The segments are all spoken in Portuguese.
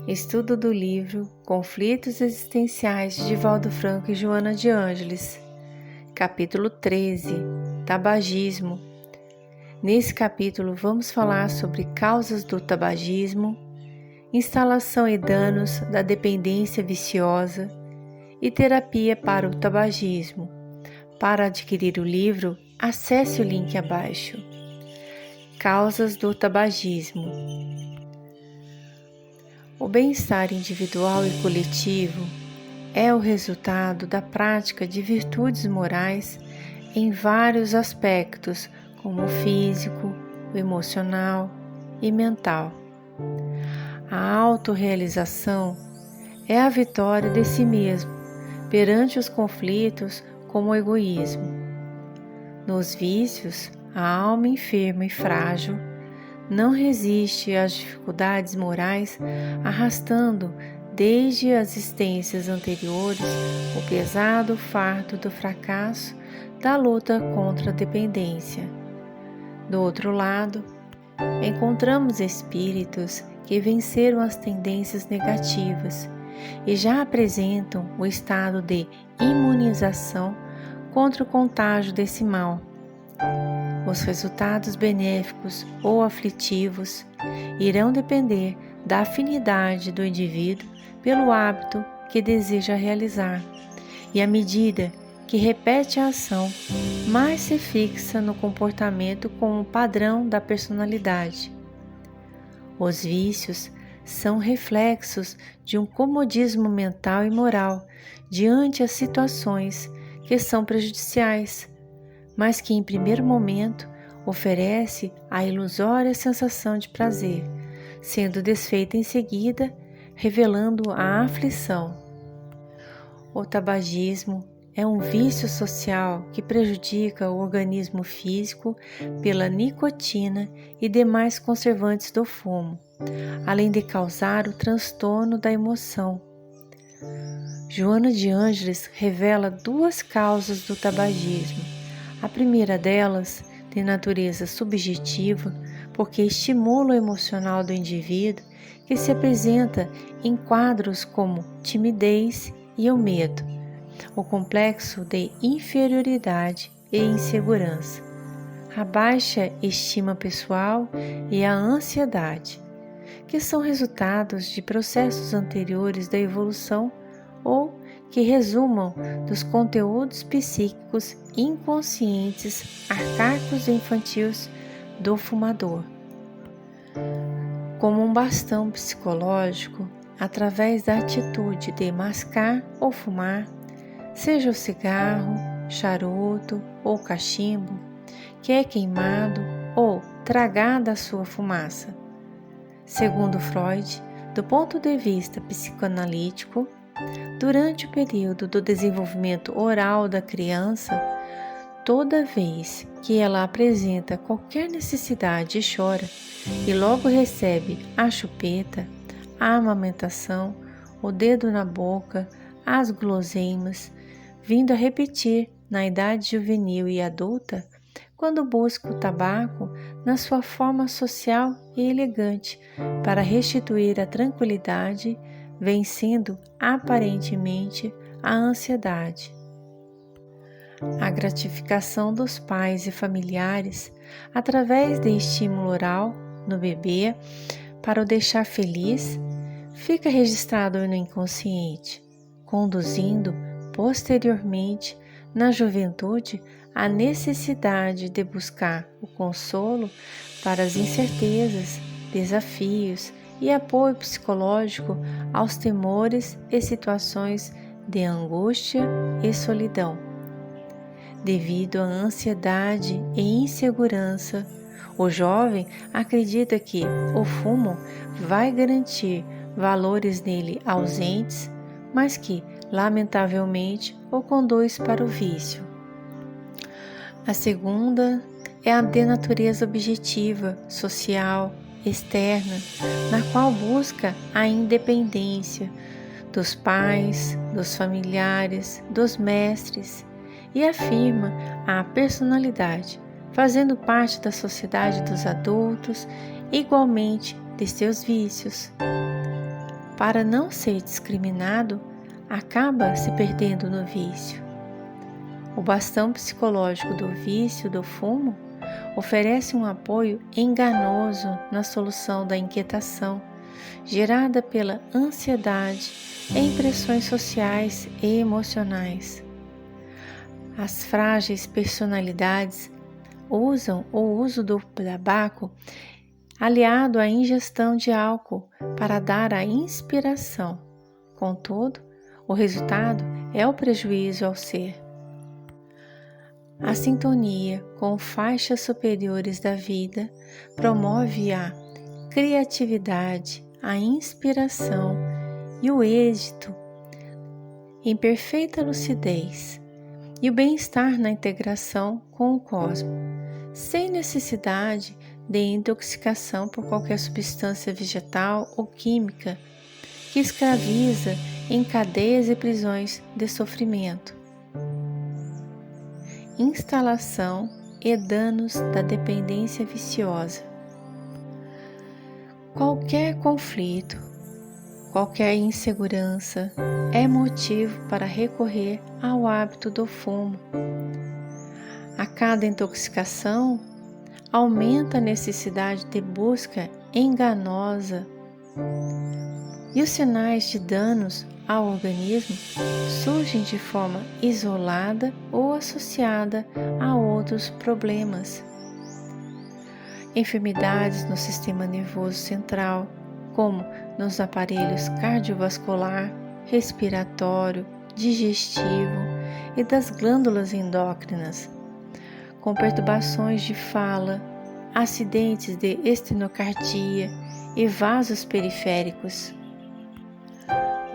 Estudo do livro Conflitos Existenciais de Divaldo Franco e Joana de Ângeles, capítulo 13, Tabagismo. Nesse capítulo vamos falar sobre causas do tabagismo, instalação e danos da dependência viciosa e terapia para o tabagismo. Para adquirir o livro, acesse o link abaixo. Causas do tabagismo. O bem-estar individual e coletivo é o resultado da prática de virtudes morais em vários aspectos, como o físico, o emocional e mental. A autorrealização é a vitória de si mesmo perante os conflitos como o egoísmo. Nos vícios, a alma enferma e frágil não resiste às dificuldades morais, arrastando desde as existências anteriores o pesado fardo do fracasso da luta contra a dependência. Do outro lado, encontramos espíritos que venceram as tendências negativas e já apresentam o estado de imunização contra o contágio desse mal. Os resultados benéficos ou aflitivos irão depender da afinidade do indivíduo pelo hábito que deseja realizar, e à medida que repete a ação, mais se fixa no comportamento como padrão da personalidade. Os vícios são reflexos de um comodismo mental e moral diante as situações que são prejudiciais, mas que em primeiro momento oferece a ilusória sensação de prazer, sendo desfeita em seguida, revelando a aflição. O tabagismo é um vício social que prejudica o organismo físico pela nicotina e demais conservantes do fumo, além de causar o transtorno da emoção. Joana de Ângeles revela duas causas do tabagismo. A primeira delas, de natureza subjetiva, porque estimula o emocional do indivíduo, que se apresenta em quadros como timidez e o medo, o complexo de inferioridade e insegurança, a baixa estima pessoal e a ansiedade, que são resultados de processos anteriores da evolução ou que resumam dos conteúdos psíquicos inconscientes, arcaicos e infantis do fumador. Como um bastão psicológico, através da atitude de mascar ou fumar, seja o cigarro, charuto ou cachimbo, que é queimado ou tragada a sua fumaça. Segundo Freud, do ponto de vista psicoanalítico, durante o período do desenvolvimento oral da criança, toda vez que ela apresenta qualquer necessidade e chora, e logo recebe a chupeta, a amamentação, o dedo na boca, as guloseimas, vindo a repetir na idade juvenil e adulta, quando busca o tabaco na sua forma social e elegante para restituir a tranquilidade, vencendo aparentemente a ansiedade. A gratificação dos pais e familiares através de estímulo oral no bebê para o deixar feliz fica registrado no inconsciente, conduzindo posteriormente na juventude a necessidade de buscar o consolo para as incertezas, desafios e apoio psicológico aos temores e situações de angústia e solidão. Devido à ansiedade e insegurança, o jovem acredita que o fumo vai garantir valores nele ausentes, mas que, lamentavelmente, o conduz para o vício. A segunda é a de natureza objetiva, social, externa, na qual busca a independência dos pais, dos familiares, dos mestres e afirma a personalidade, fazendo parte da sociedade dos adultos, igualmente de seus vícios. para não ser discriminado, acaba se perdendo no vício. O bastão psicológico do vício do fumo oferece um apoio enganoso na solução da inquietação gerada pela ansiedade e impressões sociais e emocionais. As frágeis personalidades usam o uso do tabaco aliado à ingestão de álcool para dar a inspiração. Contudo, o resultado é o prejuízo ao ser. A sintonia com faixas superiores da vida promove a criatividade, a inspiração e o êxito em perfeita lucidez e o bem-estar na integração com o cosmos, sem necessidade de intoxicação por qualquer substância vegetal ou química que escraviza em cadeias e prisões de sofrimento. Instalação e danos da dependência viciosa. Qualquer conflito, qualquer insegurança é motivo para recorrer ao hábito do fumo. A cada intoxicação, aumenta a necessidade de busca enganosa e os sinais de danos ao organismo surgem de forma isolada ou associada a outros problemas. Enfermidades no sistema nervoso central, como nos aparelhos cardiovascular, respiratório, digestivo e das glândulas endócrinas, com perturbações de fala, acidentes de estenocardia e vasos periféricos,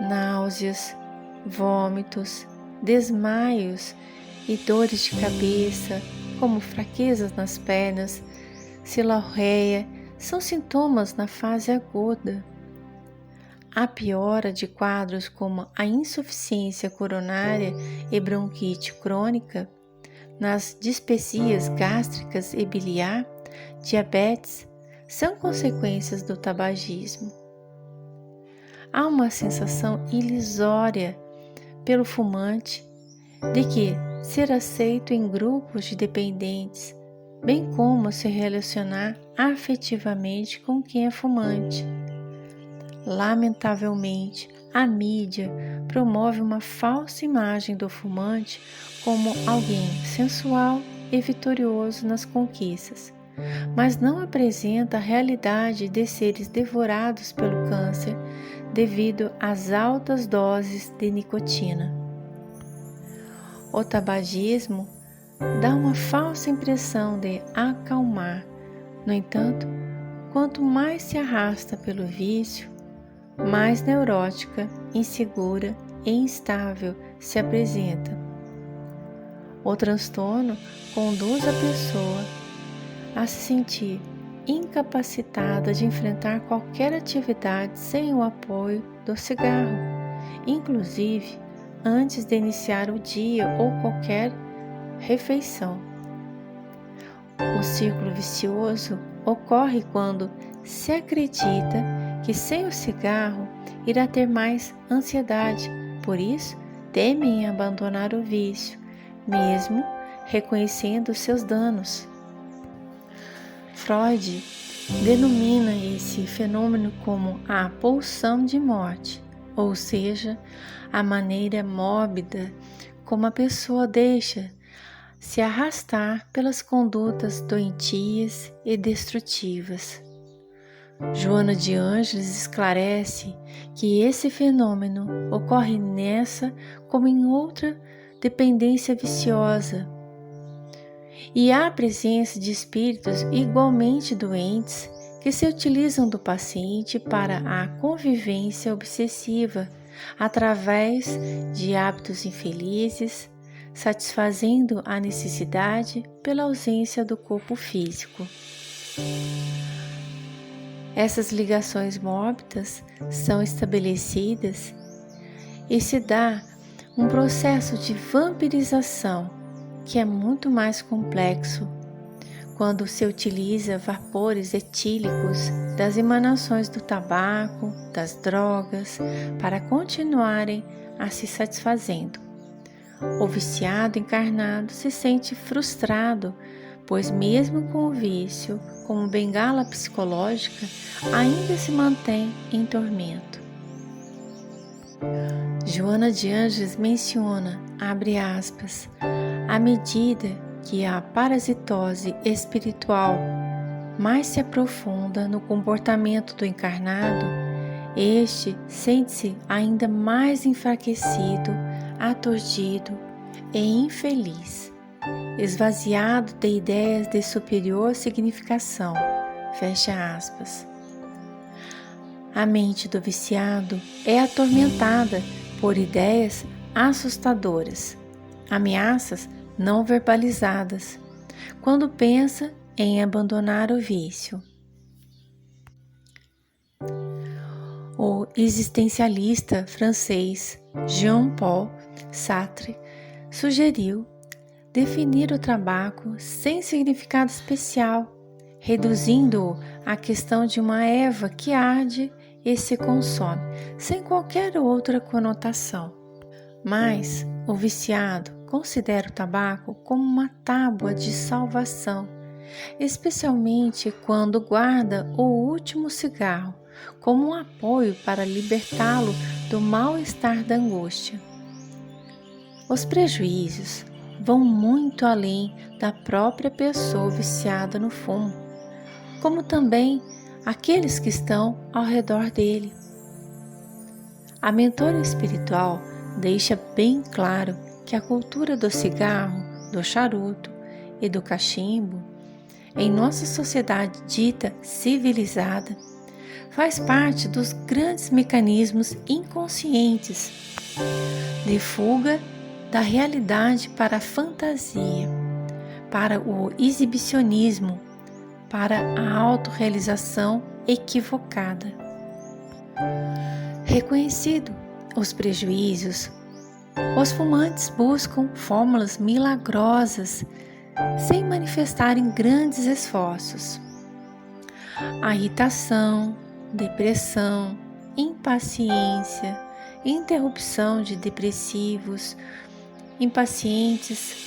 náuseas, vômitos, desmaios e dores de cabeça, como fraquezas nas pernas, cilarreia, são sintomas na fase aguda. A piora de quadros como a insuficiência coronária e bronquite crônica, nas dispepsias gástricas e biliar, diabetes, são consequências do tabagismo. Há uma sensação ilusória pelo fumante de que ser aceito em grupos de dependentes, bem como se relacionar afetivamente com quem é fumante. Lamentavelmente, a mídia promove uma falsa imagem do fumante como alguém sensual e vitorioso nas conquistas, mas não apresenta a realidade de seres devorados pelo câncer devido às altas doses de nicotina. O tabagismo dá uma falsa impressão de acalmar. No entanto, quanto mais se arrasta pelo vício, mais neurótica, insegura e instável se apresenta. O transtorno conduz a pessoa a se sentir incapacitada de enfrentar qualquer atividade sem o apoio do cigarro, inclusive antes de iniciar o dia ou qualquer refeição. O círculo vicioso ocorre quando se acredita que sem o cigarro irá ter mais ansiedade, por isso temem abandonar o vício, mesmo reconhecendo seus danos. Freud denomina esse fenômeno como a pulsão de morte, ou seja, a maneira mórbida como a pessoa deixa se arrastar pelas condutas doentias e destrutivas. Joana de Ângeles esclarece que esse fenômeno ocorre nessa como em outra dependência viciosa, e há presença de espíritos igualmente doentes que se utilizam do paciente para a convivência obsessiva através de hábitos infelizes, satisfazendo a necessidade pela ausência do corpo físico. Essas ligações mórbidas são estabelecidas e se dá um processo de vampirização que é muito mais complexo, quando se utiliza vapores etílicos das emanações do tabaco, das drogas, para continuarem a se satisfazendo. O viciado encarnado se sente frustrado, pois mesmo com o vício como bengala psicológica, ainda se mantém em tormento. Joana de Ângeles menciona, abre aspas, à medida que a parasitose espiritual mais se aprofunda no comportamento do encarnado, este sente-se ainda mais enfraquecido, aturdido e infeliz, esvaziado de ideias de superior significação. Fecha aspas. A mente do viciado é atormentada por ideias assustadoras, ameaças não verbalizadas, quando pensa em abandonar o vício. O existencialista francês Jean-Paul Sartre sugeriu definir o tabaco sem significado especial, reduzindo-o à questão de uma erva que arde e se consome, sem qualquer outra conotação. Mas o viciado considera o tabaco como uma tábua de salvação, especialmente quando guarda o último cigarro como um apoio para libertá-lo do mal-estar da angústia. Os prejuízos vão muito além da própria pessoa viciada no fumo, como também aqueles que estão ao redor dele. A mentora espiritual deixa bem claro que a cultura do cigarro, do charuto e do cachimbo, em nossa sociedade dita civilizada, faz parte dos grandes mecanismos inconscientes de fuga da realidade para a fantasia, para o exibicionismo, para a autorrealização equivocada. Reconhecido os prejuízos, os fumantes buscam fórmulas milagrosas sem manifestarem grandes esforços. A irritação, depressão, impaciência, interrupção de depressivos, impacientes,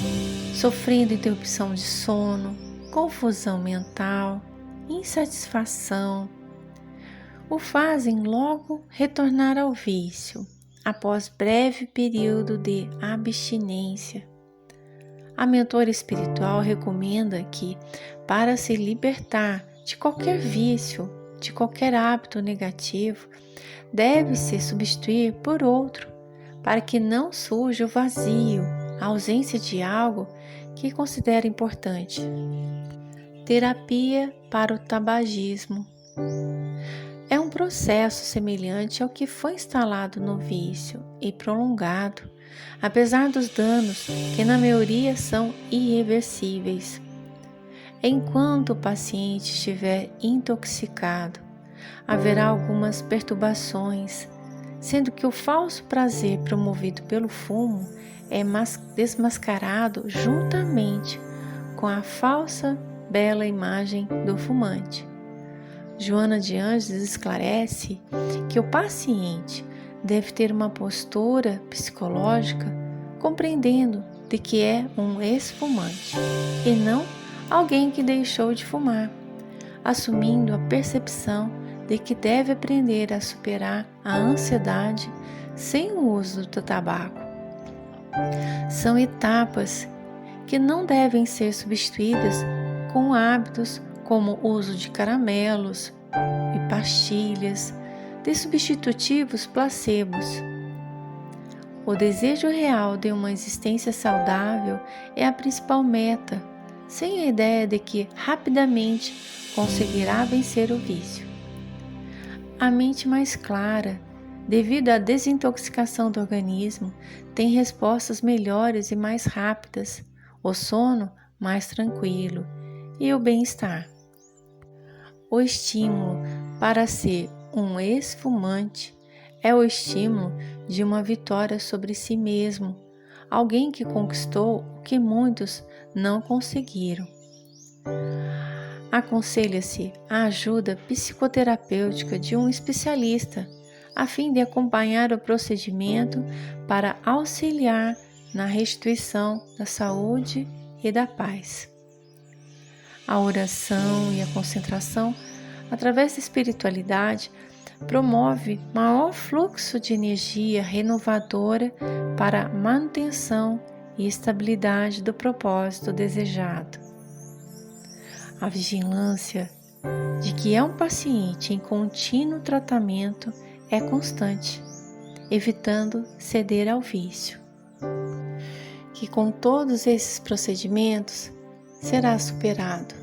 sofrendo interrupção de sono, confusão mental, insatisfação, o fazem logo retornar ao vício, após breve período de abstinência. A mentora espiritual recomenda que, para se libertar de qualquer vício, de qualquer hábito negativo, deve-se substituir por outro, para que não surja o vazio, a ausência de algo que considera importante. Terapia para o tabagismo. É um processo semelhante ao que foi instalado no vício e prolongado, apesar dos danos que na maioria são irreversíveis. Enquanto o paciente estiver intoxicado, haverá algumas perturbações, sendo que o falso prazer promovido pelo fumo é desmascarado juntamente com a falsa bela imagem do fumante. Joana de Ângeles esclarece que o paciente deve ter uma postura psicológica compreendendo de que é um ex-fumante e não alguém que deixou de fumar, assumindo a percepção de que deve aprender a superar a ansiedade sem o uso do tabaco. São etapas que não devem ser substituídas com hábitos como o uso de caramelos e pastilhas, de substitutivos placebos. O desejo real de uma existência saudável é a principal meta, sem a ideia de que rapidamente conseguirá vencer o vício. A mente mais clara, devido à desintoxicação do organismo, tem respostas melhores e mais rápidas, o sono mais tranquilo e o bem-estar. O estímulo para ser um ex-fumante é o estímulo de uma vitória sobre si mesmo, alguém que conquistou o que muitos não conseguiram. Aconselha-se a ajuda psicoterapêutica de um especialista, a fim de acompanhar o procedimento para auxiliar na restituição da saúde e da paz. A oração e a concentração, através da espiritualidade, promove maior fluxo de energia renovadora para a manutenção e estabilidade do propósito desejado. A vigilância de que é um paciente em contínuo tratamento é constante, evitando ceder ao vício. Que com todos esses procedimentos será superado.